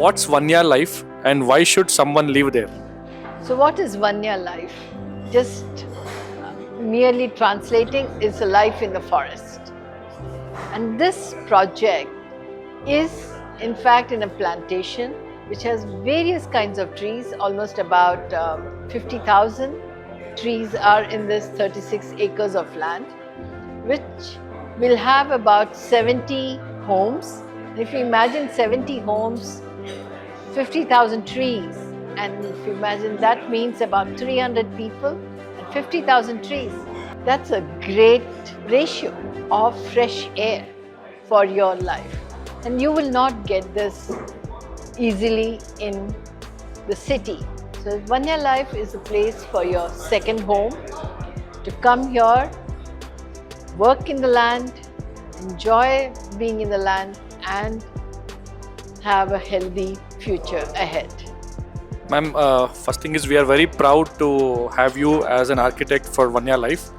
What's Vanya life and why should someone live there? So, what is Vanya life? Just merely translating is a life in the forest. And this project is, in fact, in a plantation which has various kinds of trees. Almost about 50,000 trees are in this 36 acres of land, which will have about 70 homes. If you imagine 70 homes, 50,000 trees, and if you imagine that means about 300 people and 50,000 trees. That's a great ratio of fresh air for your life. And you will not get this easily in the city. So Vanya Life is a place for your second home, to come here, work in the land, enjoy being in the land, and have a healthy future ahead. Ma'am, first thing is we are very proud to have you as an architect for Vanya Life,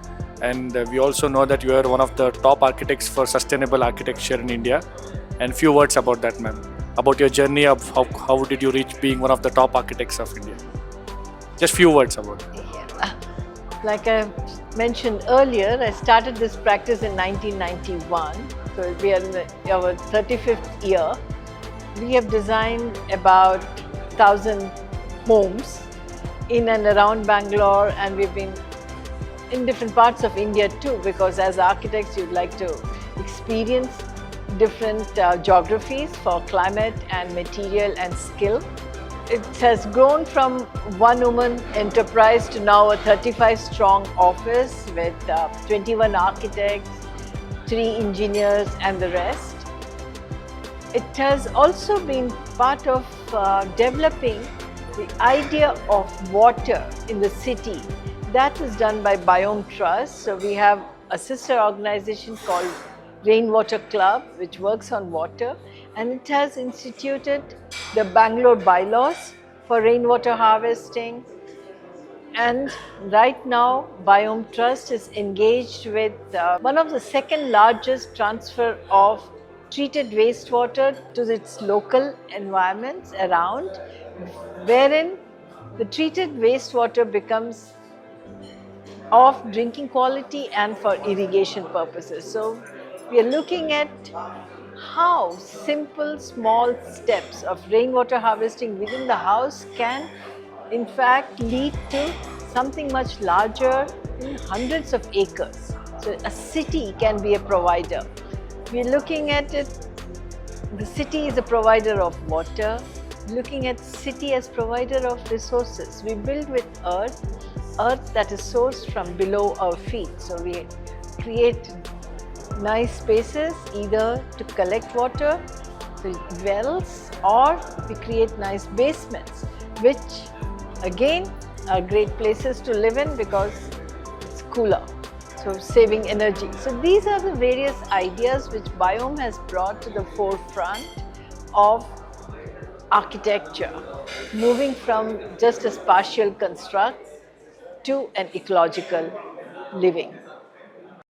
and we also know that you are one of the top architects for sustainable architecture in India. And few words about that, ma'am, about your journey of how did you reach being one of the top architects of India. Just few words about it. Yeah. Like I mentioned earlier, I started this practice in 1991. So we are in our 35th year. We have designed about 1,000 homes in and around Bangalore, and we've been in different parts of India too, because as architects you'd like to experience different geographies for climate and material and skill. It has grown from one-woman enterprise to now a 35-strong office with 21 architects, 3 engineers and the rest. It has also been part of developing the idea of water in the city. That is done by Biome Trust. So we have a sister organization called Rainwater Club, which works on water, and it has instituted the Bangalore bylaws for rainwater harvesting. And right now, Biome Trust is engaged with one of the second largest transfer of treated wastewater to its local environments around, wherein the treated wastewater becomes of drinking quality and for irrigation purposes. So we are looking at how simple small steps of rainwater harvesting within the house can in fact lead to something much larger in hundreds of acres. So a city can be a provider. We are looking at it, the city is a provider of water, looking at city as provider of resources. We build with earth that is sourced from below our feet. So we create nice spaces either to collect water, the wells, or we create nice basements, which again are great places to live in because it's cooler, so saving energy. So these are the various ideas which Biome has brought to the forefront of architecture, moving from just a spatial construct to an ecological living.